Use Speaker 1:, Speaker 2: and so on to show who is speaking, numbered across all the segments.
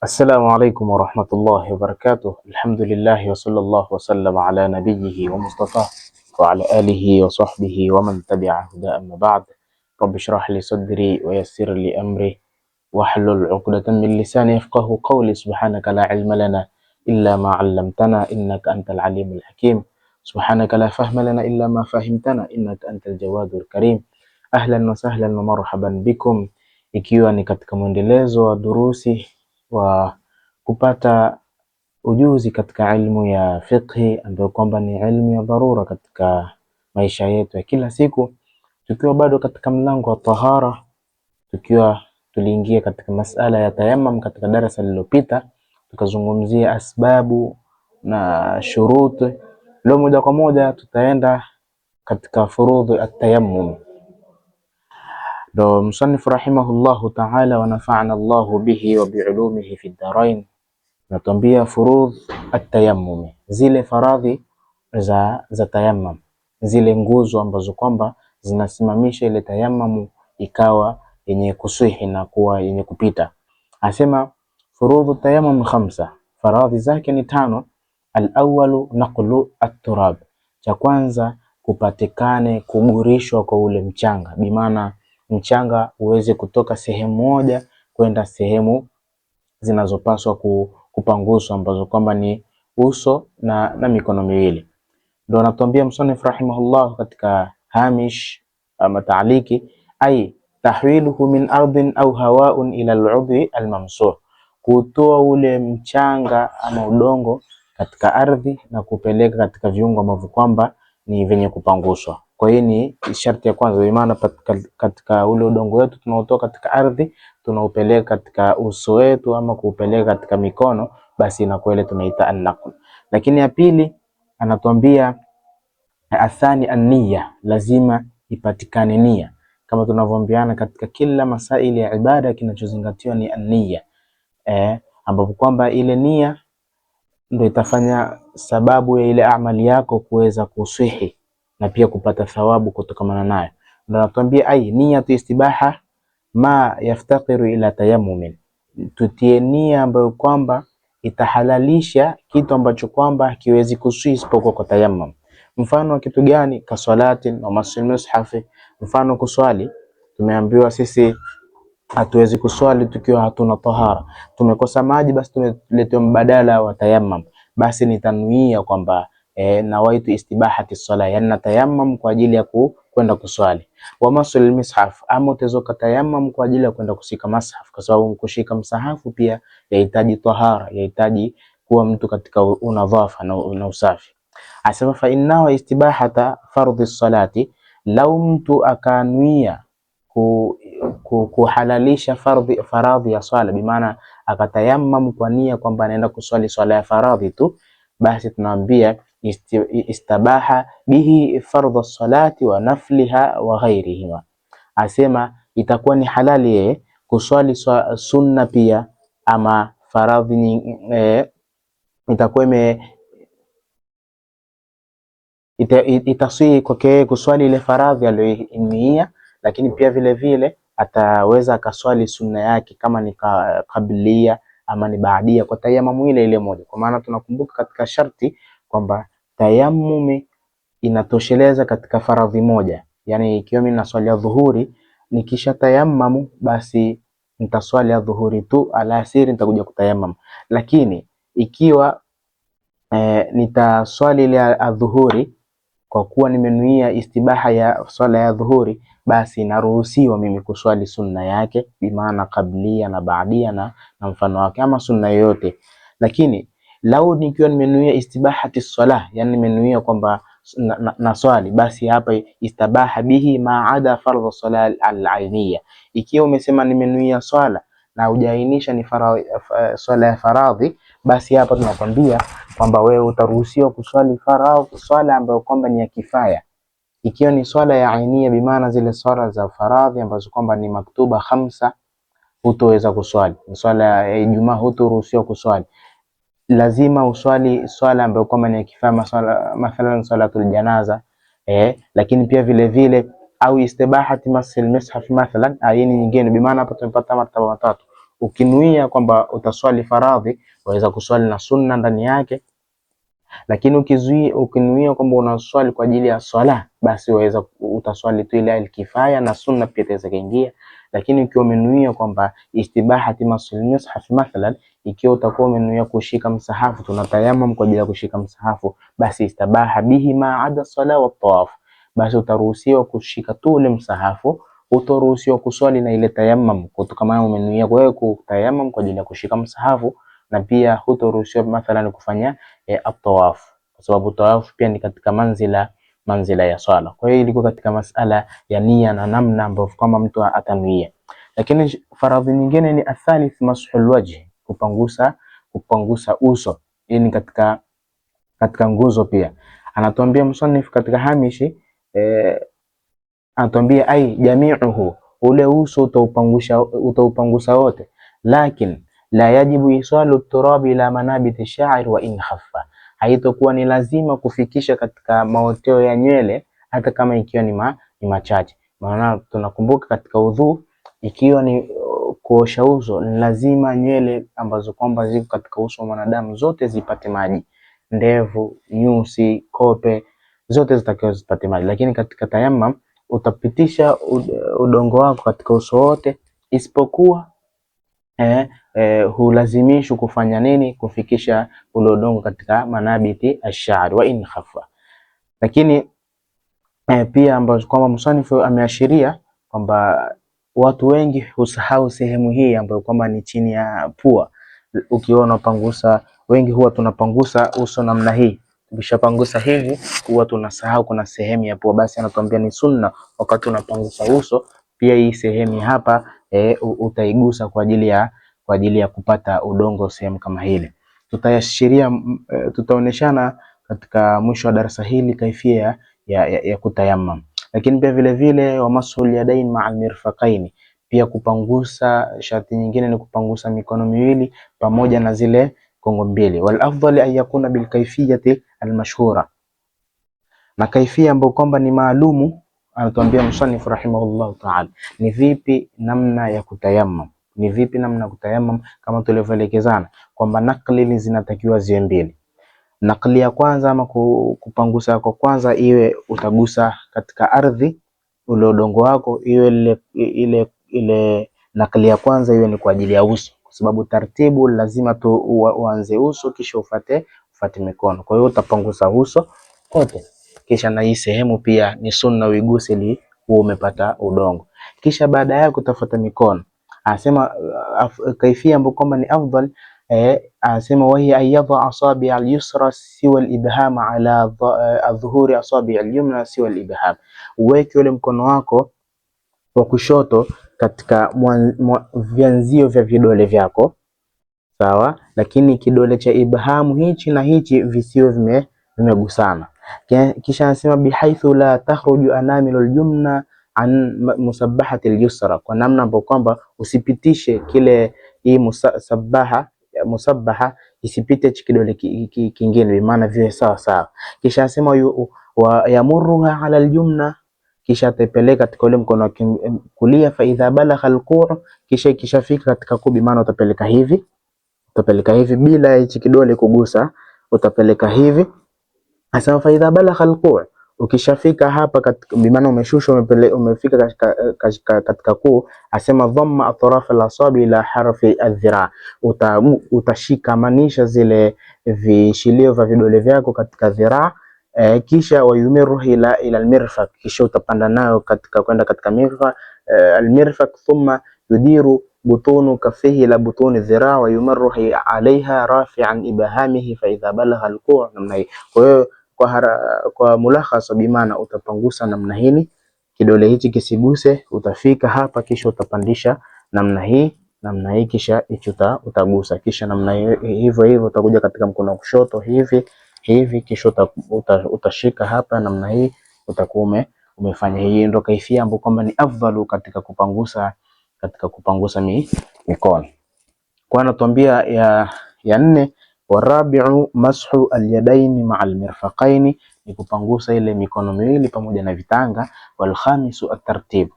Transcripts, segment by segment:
Speaker 1: السلام عليكم ورحمة الله وبركاته. الحمد لله وصلى الله وسلم على نبيه ومصطفاه وعلى آله وصحبه ومن تبع هدى. أما بعد، رب اشرح لي صدري ويسر لي أمري واحلل عقدة من لساني يفقه قولي. سبحانك لا علم لنا إلا ما علمتنا إنك أنت العليم الحكيم. سبحانك لا فهم لنا إلا ما فهمتنا إنك أنت الجواد الكريم. أهلا وسهلا ومرحبا بكم, ikiwa ni katika mwendelezo wa durusi wa kupata ujuzi katika ilmu ya fiqhi ambayo kwamba ni ilmu ya dharura katika maisha yetu ya kila siku, tukiwa bado katika mlango wa tahara, tukiwa tuliingia katika masala ya tayammum katika darasa lililopita, tukazungumzia asbabu na shurut. Leo moja kwa moja tutaenda katika furudhu at-tayammum. Do musannif rahimahullahu ta'ala wa nafa'ana Allahu bihi wa bi'ulumihi fi ad-darain, natuambia furudh at-tayammum, zile faradhi za tayammum, zile nguzo ambazo kwamba zinasimamisha ile tayammum ikawa yenye kusihi na kuwa yenye kupita. Asema furudhu tayammum khamsa, faradhi zake ni tano. Al-awwalu naqlu at-turab, cha kwanza kupatikane kugurishwa kwa ule mchanga, bimaana mchanga uweze kutoka sehemu moja kwenda sehemu zinazopaswa kupanguswa ambazo kwamba ni uso na mikono miwili. Ndio anatuambia msannif rahimahullah katika hamish ama taaliki, ay tahwiluhu min ardhin au hawaun ila al-udhi al-mamsuh, kutoa ule mchanga ama udongo katika ardhi na kupeleka katika viungo ambavyo kwamba ni venye kupanguswa. Kwa hiyo ni sharti ya kwanza, maana katika ule udongo wetu tunaotoa katika ardhi tunaupeleka katika uso wetu ama kuupeleka katika mikono, basi inakuwa ile tunaita an-naql. Lakini ya pili anatuambia athani an-niyya, lazima ipatikane nia. Kama tunavyoambiana katika kila masaili ya ibada, kinachozingatiwa ni an-niyya, ambapo kwamba ile nia ndio itafanya sababu ya ile amali yako kuweza kusihi na pia kupata thawabu kutokana nayo. Ndio anatuambia ai niyatu istibaha ma yaftaqiru ila tayammumin, tutie nia ambayo kwamba itahalalisha kitu ambacho kwamba hakiwezi kusihi isipokuwa kwa tayammum. Mfano wa kitu gani? Kaswalatin wa masil mushafi, mfano kuswali. Tumeambiwa sisi hatuwezi kuswali tukiwa hatuna tahara, tumekosa maji, basi tumeletewa mbadala wa tayammum, basi nitanuia kwamba nawaitu istibahati sala, yani natayammum kwa ajili ya kwenda kuswali. Wa masul mushaf, ama utazoka tayammum kwa ajili ya kwenda kushika mushaf, kwa sababu kushika msahafu pia yahitaji tahara, yahitaji kuwa mtu katika unadhafa na usafi. Asema fa inna istibahata fardhi salati, lau mtu akanuia kuhalalisha faradhi ya swala, bimaana akatayammam kwa nia kwamba anaenda kuswali swala ya faradhi tu, basi tunaambia istabaha bihi fardhu salati wa nafliha wa ghairihima. Asema itakuwa ni halali yeye kuswali sunna pia ama faradhi, itakuwa itasii kwake kuswali ile faradhi aliyoinia, lakini pia vile vile ataweza akaswali sunna yake kama ni kablia ama ni baadia kwa tayammum ile ile moja. Kwa maana tunakumbuka katika sharti kwamba tayammum inatosheleza katika faradhi moja, yani ikiwa mimi naswali ya dhuhuri nikisha tayammum, basi nitaswali ya dhuhuri tu, alasiri nitakuja kutayammum. Lakini ikiwa nitaswali ile ya dhuhuri kwa kuwa nimenuia istibaha ya swala ya dhuhuri, basi naruhusiwa mimi kuswali sunna yake, bimaana kablia na baadia na mfano wake, ama sunna yoyote. Lakini lau nikiwa nimenuia istibahati swala, yani nimenuia kwamba na swali, basi hapa istabaha bihi maada fardhu swala al-ainiyya. Ikiwa umesema nimenuia swala na hujaainisha ni swala ya faradhi, basi hapa tunakwambia kwamba wewe utaruhusiwa kuswali faradhi, swala ambayo kwamba ni ya kifaya. Ikiwa ni swala ya ainia, bimaana zile swala za faradhi ambazo kwamba ni maktuba khamsa, hutoweza kuswali. Swala ya Ijumaa hutoruhusiwa kuswali, lazima uswali swala ambayo kwamba ni ya kifaya, mathalan salatul janaza. Lakini pia vile vile au istibahati masil mushaf mathalan, ayini nyingine, bimaana hapa tumepata martaba matatu. Ukinuia kwamba utaswali faradhi, waweza kuswali na sunna ndani yake, lakini ukinuia kwamba unaswali kwa ajili ya swala, basi waweza utaswali tu ile al-kifaya na sunna pia itaweza kuingia. Lakini ukiwa umenuia kwamba istibahati masul mushaf mathalan, ikiwa utakuwa umenuia kushika msahafu, tunatayamam kwa ajili ya kushika msahafu, basi istabaha bihi ma ada sala wa tawaf, basi utaruhusiwa kushika tu ule msahafu, utaruhusiwa kuswali na ile tayammum, kama umenuia wewe kutayamam kwa ajili ya kushika msahafu, na pia hutaruhusiwa mathalan kufanya at-tawaf, kwa sababu tawaf pia ni katika manzila ya swala. Kwa hiyo ilikuwa katika masala ya nia na namna ambavyo kama mtu atanuia. Lakini faradhi nyingine ni athalith mashul wajhi, kupangusa uso. Hii ni katika nguzo pia. Anatuambia musannif katika hamishi, anatuambia ai jami'uhu, ule uso utaupangusa wote, lakin la yajibu isalu turabi ila manabiti sha'r wa in khaffa, haitakuwa ni lazima kufikisha katika maoteo ya nywele hata kama ikiwa ni machache. Maana tunakumbuka katika udhu, ikiwa ni kuosha uso, ni lazima nywele ambazo kwamba ziko katika uso wa mwanadamu zote zipate maji, ndevu, nyusi, kope, zote zitakiwa zipate maji. Lakini katika tayammum utapitisha udongo wako katika uso wote, isipokuwa hulazimishwa kufanya nini? Kufikisha ule udongo katika manabiti ash-sha'r wa in khaffa. Lakini pia ambapo kwamba musanifu ameashiria kwamba watu wengi husahau sehemu hii ambayo kwamba ni chini ya pua. Ukiona unapangusa, wengi huwa tunapangusa uso namna hii, ukishapangusa hivi huwa tunasahau kuna sehemu ya pua. Basi anatuambia ni sunna wakati unapangusa uso pia hii sehemu hapa utaigusa kwa ajili ya kupata udongo sehemu kama hile. Tutayashiria, tutaoneshana katika mwisho wa darasa hili kaifia ya kutayammam. Lakini pia vile vile wa mashul yadain ma'al mirfaqaini, pia kupangusa, sharti nyingine ni kupangusa mikono miwili pamoja na zile kongo mbili. Wal afdal an yakuna bil kaifiyati al mashhura, na kaifia ambayo kwamba ni maalumu. Anatuambia musannif rahimahullah ta'ala ni vipi namna ya kutayammam, kama tulivyoelekezana kwamba nakli zinatakiwa ziwe mbili. Nakli ya kwanza ama kupangusa kwa kwanza iwe utagusa katika ardhi, ule udongo wako iwe ile nakli ya kwanza iwe ni kwa ajili ya uso, kwa sababu taratibu lazima tu uanze uso kisha ufate mikono. Kwa hiyo utapangusa uso kote, kisha na hii sehemu pia ni sunna uiguse ili uwe umepata udongo, kisha baada yake utafuata mikono. Anasema kaifia ambayo kwamba ni afdal, anasema wahi ayadha asabi al-yusra siwa al-ibham ala adhuhuri asabi al-yumna siwa al-ibham, uweke ule mkono wako wa kushoto katika vianzio vya vidole vyako, sawa, lakini kidole cha ibhamu hichi na hichi visiwe vimegusana. Kisha anasema bihaithu la takhruju anamilu al-yumna an musabbahati al-yusra, kwa namna ambapo kwamba usipitishe hii musabbaha isipite kidole kingine, maana viwe sawa sawa. Kisha anasema wa yamurruha ala al-yumna, kisha atapeleka katika ule mkono kulia, fa idha balagha al-qu', kisha ikishafika katika kubi, maana utapeleka hivi bila hichi kidole kugusa, utapeleka hivi. Asema fa idha balagha al-qu', ukishafika hapa katika bimaana umeshusha umefika katika kuu, asema dhamma atraf al-asabi ila harfi adh-dhira, utashikamanisha zile vishilio vya vidole vyako katika dhira, kisha wayumiru ila al-mirfaq, kisha utapanda nayo kwenda katika mirfaq al-mirfaq, thumma yudiru butunu kaffihi ila butuni dhira wa yumarru alaiha rafi'an ibhamihi fa idha balagha al-qu', namna hii. Kwa hiyo kwa mulakhasa bimaana utapangusa namna hii, kidole hichi kisiguse, utafika hapa kisha utapandisha namna hii, kisha utagusa, kisha namna hivyo utakuja katika mkono wa kushoto hivi kisha utashika hapa namna hii, utakuwa umefanya. Hii ndio kaifia ambayo kwamba ni afdalu katika kupangusa mikono. Kwa anatuambia ya nne, warabi'u mashu al-yadaini ma'al mirfaqaini, ni kupangusa ile mikono miwili pamoja na vitanga. Wal khamisu at-tartib,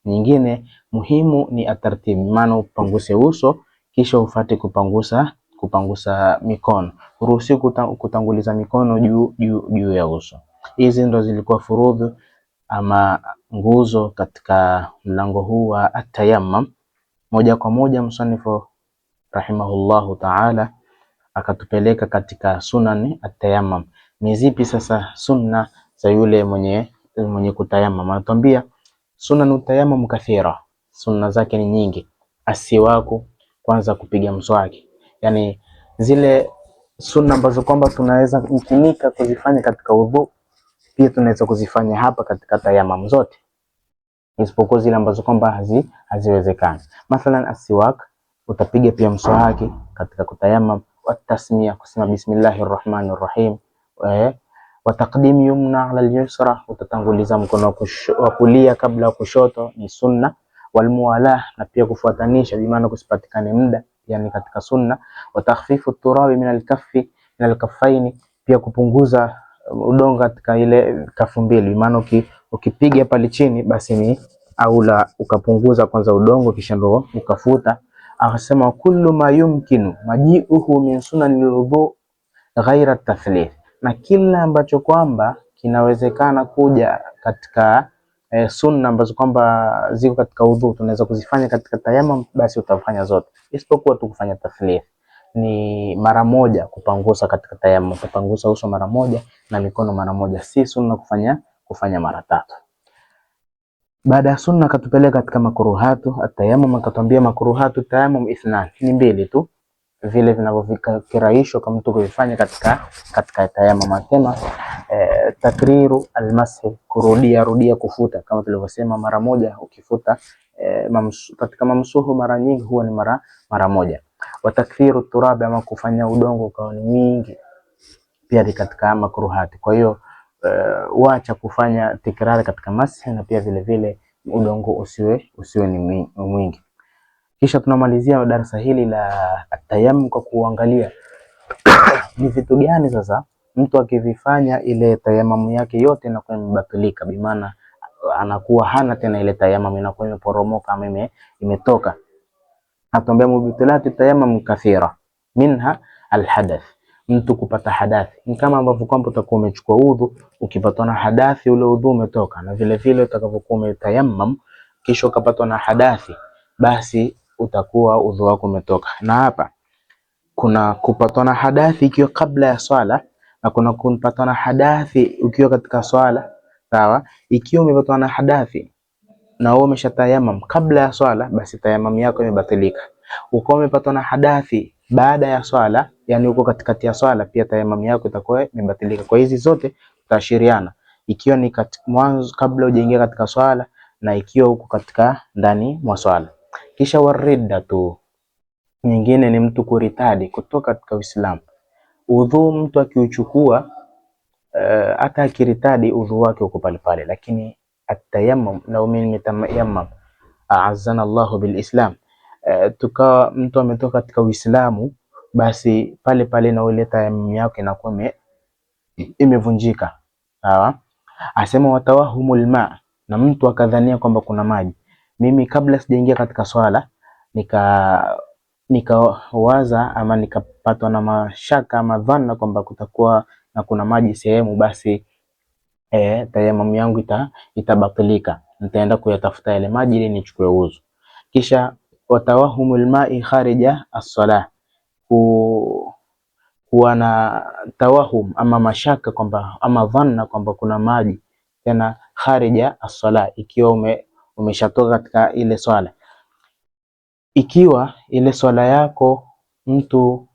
Speaker 1: nyingine muhimu ni at-tartib, maana upanguse uso kisha ufate kupangusa mikono. Huruhusi kutanguliza mikono juu ya uso. Hizi ndo zilikuwa furudhu ama nguzo katika mlango huu wa at-tayammum. Moja kwa moja msanifu rahimahullahu ta'ala akatupeleka katika sunani at-tayammum. Ni zipi sasa sunna za yule mwenye kutayammum? Anatuambia sunanu tayammum kathira, sunna zake ni nyingi. Asiwaku, kwanza kupiga mswaki, yani zile sunna ambazo kwamba tunaweza mkinika kuzifanya katika udhu, pia tunaweza kuzifanya hapa katika tayammum zote, isipokuwa zile ambazo kwamba haziwezekani. Mathalan asiwak, utapiga pia mswaki katika kutayammum. Watasmia, kusema bismillahir rahmanir rahim. Wa taqdim yumna ala al-yusra, utatanguliza mkono wa kulia kabla ya kushoto, ni sunna. Wal muwala, na pia kufuatanisha, bi maana kusipatikane muda, yani katika sunna. Wa takhfifu turabi min al-kaffaini, pia kupunguza udongo katika ile kafu mbili, bi maana ukipiga pale chini basi ni aula ukapunguza kwanza udongo kisha ndo ukafuta. Akasema kullu ma yumkinu maji'uhu min sunanil wudu ghaira tathlith, na kila ambacho kwamba kinawezekana kuja katika sunna ambazo kwamba ziko katika udhu tunaweza kuzifanya katika tayammum, basi utafanya zote isipokuwa tu kufanya tathlith, ni mara moja kupangusa katika tayammum, kupangusa uso mara moja na mikono mara moja, si sunna kufanya mara tatu. Baada ya sunna akatupeleka katika makruhatu at-tayammum, akatwambia makruhatu tayammum ithnan, ni mbili tu vile vinavyokirahisho kama mtu kuvifanya katika tayammum. Anasema takriru almashi, rudia kufuta, kama tulivyosema mara moja ukifuta katika mamsuhu mara nyingi huwa ni mara moja. Wa takfiru turab, ama kufanya udongo kwa wingi, pia ni katika makruhati. Kwa hiyo wacha kufanya tikrari katika mashi, na pia vile vile udongo usiwe ni mwingi. Kisha tunamalizia darasa hili la tayammum kwa kuangalia ni vitu gani sasa mtu akivifanya ile tayammum yake yote inakuwa imebatilika, bi maana anakuwa hana tena ile tayammum, inakuwa imeporomoka ama imetoka. Atuambia mubtilati tayammum kathira, minha alhadath, mtu kupata hadathi. Ni kama ambavyo kwamba utakuwa umechukua udhu, ukipatwa na hadathi ule udhu umetoka, na vile vile utakapokuwa umetayammum kisha ukapatwa na hadathi, basi utakuwa udhu wako umetoka. Na hapa kuna kupatwa na hadathi ikiwa kabla ya swala, na kuna kupatwa na hadathi ukiwa katika swala. Sawa, ikiwa umepatwa na hadathi na wewe umeshatayammum kabla ya swala, basi tayammum yako imebatilika. Ukiwa umepatwa na hadathi baada ya swala, yani uko katikati ya swala, pia tayammum yako itakuwa imebatilika. Kwa hizi zote tutaashiriana, ikiwa ni mwanzo kabla hujaingia katika swala, na ikiwa uko katika ndani mwa swala. Kisha waridda tu, nyingine ni mtu kuritadi, kutoka katika Uislamu. Udhu mtu akiuchukua hata akiritadi udhu wake uko pale pale, lakini at-tayammum law min mutayammam a'azzana Allahu bil Islam, tukawa mtu ametoka katika Uislamu, basi pale pale na ile tayammum yake inakuwa imevunjika. Sawa, asema watawahumul ma, na mtu akadhania kwamba kuna maji. Mimi kabla sijaingia katika swala nikawaza ama nikapatwa na mashaka ama dhana kwamba kutakuwa na kuna maji sehemu, basi tayammum yangu itabatilika, nitaenda kuyatafuta yale maji ili nichukue udhu. Kisha watawahumul ma'i kharija as-salah, kuwa na tawahum ama mashaka kwamba ama dhanna kwamba kuna maji tena kharija as-salah, ikiwa umeshatoka katika ile swala. Ikiwa ile swala yako mtu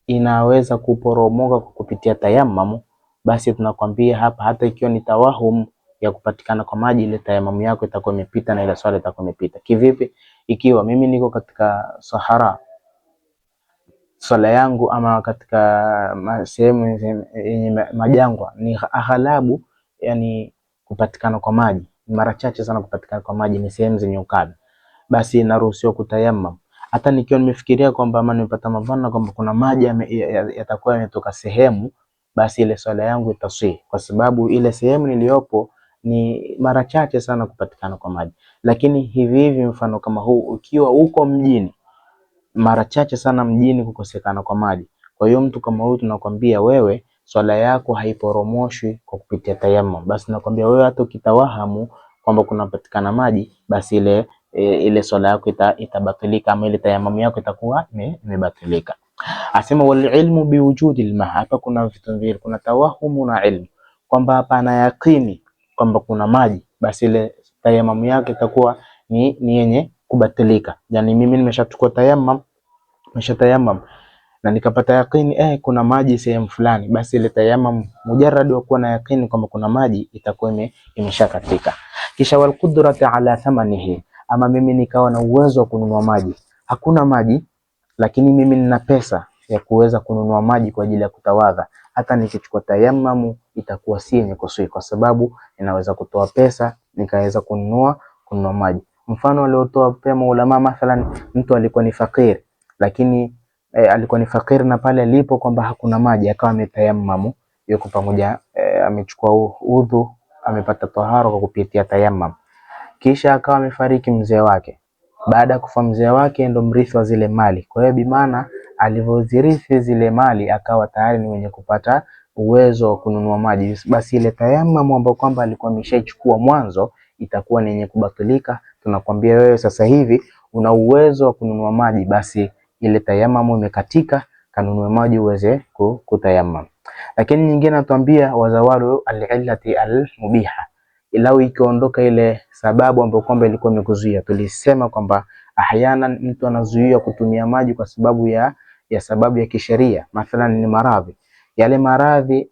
Speaker 1: inaweza kuporomoka kwa kupitia tayammum, basi tunakwambia hapa, hata ikiwa ni tawahum ya kupatikana kwa maji, ile tayammum yako itakuwa imepita na ile swala itakuwa imepita. Kivipi? Ikiwa mimi niko katika sahara, swala yangu ama katika sehemu yenye majangwa, ni aghalabu yani kupatikana kwa maji mara chache sana, kupatikana kwa maji ni sehemu zenye ukame, basi naruhusiwa kutayammum. Hata nikiwa nimefikiria kwamba ama nimepata mavana kwamba kuna maji yatakuwa yametoka sehemu, basi ile swala yangu itaswi, kwa sababu ile sehemu niliyopo ni mara chache sana kupatikana kwa maji. Lakini hivi mfano kama huu, ukiwa uko mjini mara chache sana mjini kukosekana kwa maji. Kwa hiyo mtu kama huyu tunakwambia wewe swala yako haiporomoshwi kwa kupitia tayammum. Basi nakwambia wewe hata ukitawahamu kwamba kunapatikana maji, basi ile swala yako itabatilika, ama ile tayammum yako itakuwa imebatilika. Asema wal ilmu biwujudi alma, hapa kuna vitu viwili, kuna tawahumu na ilmu, kwamba hapa ana yakini kwamba kuna maji, basi ile tayammum yake itakuwa ni yenye kubatilika. Yani mimi nimeshachukua tayammum, nimeshatayammum na nikapata yakini kuna maji sehemu fulani, basi ile tayammum mujarrad wa kuwa na yakini kwamba kuna maji itakuwa imeshakatika. Kisha wal qudrati ala thamanihi, ama mimi nikawa na uwezo wa kununua maji, hakuna maji lakini mimi nina pesa ya kuweza kununua maji kwa ajili ya kutawadha, hata nikichukua tayammum itakuwa si yenye kusui, kwa sababu ninaweza kutoa pesa nikaweza kununua maji. Mfano aliotoa pia maulama, mathalan mtu alikuwa ni fakir, lakini alikuwa ni fakir na pale alipo kwamba hakuna maji, akawa ametayammamu, yuko pamoja, amechukua udhu, amepata tahara kwa kupitia tayammum, kisha akawa amefariki mzee wake. Baada ya kufa mzee wake ndo mrithi wa zile mali. Kwa hiyo bimaana alivyozirithi zile mali akawa tayari ni mwenye kupata uwezo wa kununua maji, basi ile tayammum ambayo kwamba alikuwa ameshaichukua mwanzo itakuwa ni yenye kubatilika. Tunakwambia wewe sasa hivi una uwezo wa kununua maji, basi ile tayammum imekatika, kanunue maji uweze kutayammum. Lakini nyingine natuambia wazawalu al-illati al-mubiha, ilau ikiondoka ile sababu ambayo kwamba ilikuwa imekuzuia. Tulisema kwamba ahyana mtu anazuia kutumia maji kwa sababu ya sababu ya kisheria, mathalan ni maradhi. Yale maradhi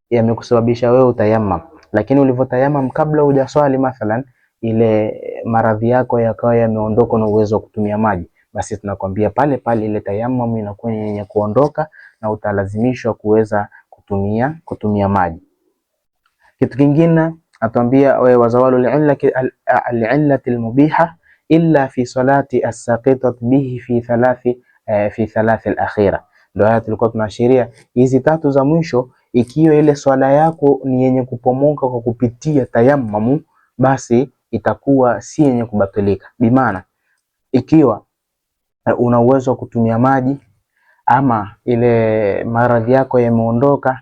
Speaker 1: yamekusababisha wewe utayammum, lakini ulivyotayammum kabla hujaswali mathalan, ile maradhi yako yakawa yameondoka na uwezo wa kutumia maji, basi tunakwambia pale pale ile tayammum inakuwa yenye kuondoka na utalazimishwa kuweza kutumia maji. Kitu kingine atuambia wazawalu al-illati al-mubiha illa fi salati as-saqitat bihi fi thalath al-akhira. Ndio haya tulikuwa tunaashiria hizi tatu za mwisho. Ikiwa ile swala yako ni yenye kupomoka kwa kupitia tayammum, basi itakuwa si yenye kubatilika. Bimaana ikiwa una uwezo wa kutumia maji ama ile maradhi yako yameondoka,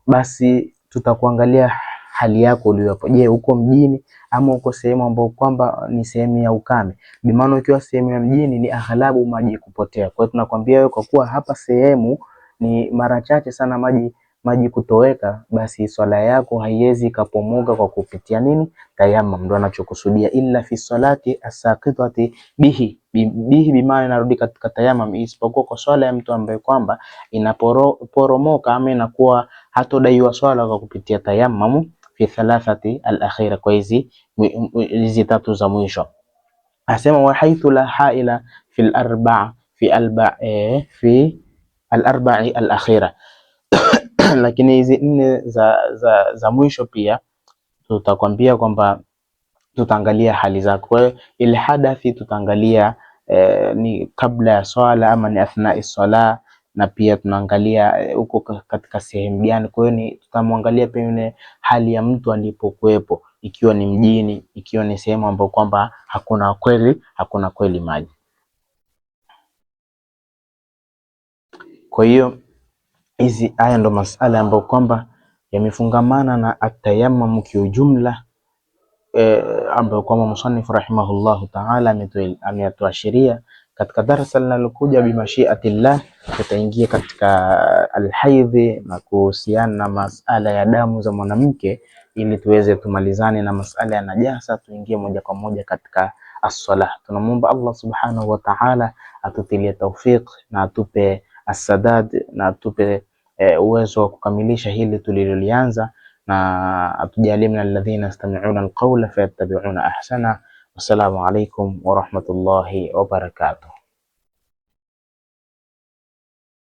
Speaker 1: basi tutakuangalia hali yako uliyopo. Je, uko mjini ama uko sehemu ambayo kwamba ni sehemu ya ukame? Bimaana ukiwa sehemu ya mjini ni aghlabu maji kupotea. Kwa hiyo tunakwambia wewe, kwa kuwa hapa sehemu ni mara chache sana maji kutoweka, basi swala yako haiwezi kapomoka kwa kupitia nini? Tayammum. Ndio anachokusudia illa fi salati as-saqitati bihi bimaana inarudi katika tayammum, isipokuwa kwa swala ya mtu ambaye kwamba inaporomoka ama inakuwa hatodaiwa swala kwa kupitia tayammum fi thalathati al-akhira, kwa hizi tatu za mwisho. Asema wa haythu la haila fi al-arba'i al-akhira. Lakini hizi nne za mwisho pia tutakwambia kwamba tutaangalia hali zako. Kwa hiyo ile hadathi tutaangalia ni kabla ya swala ama ni athnai swala, na pia tunaangalia huko katika sehemu gani. Kwa hiyo ni tutamwangalia pengine hali ya mtu alipokuepo, ikiwa ni mjini, ikiwa ni sehemu ambayo kwamba hakuna kweli maji. Kwa hiyo haya ndo masala ambayo kwamba yamefungamana na atayammum kiujumla, ambayo kwamba musannif rahimahullahu ta'ala ametuashiria. Katika darasa linalokuja bimashiatillah tutaingia katika alhaidhi na kuhusiana na masala ya damu za mwanamke, ili tuweze tumalizane na masala ya najasa, tuingie moja kwa moja katika as-salah. Tunamuomba Allah subhanahu wa ta'ala atutilie tawfiq na atupe as-sadad na atupe uwezo wa kukamilisha hili tulilolianza, na atujalie min alladhina yastami'una alqawla fayattabi'una ahsana. Wassalamu alaykum wa rahmatullahi wa barakatuh.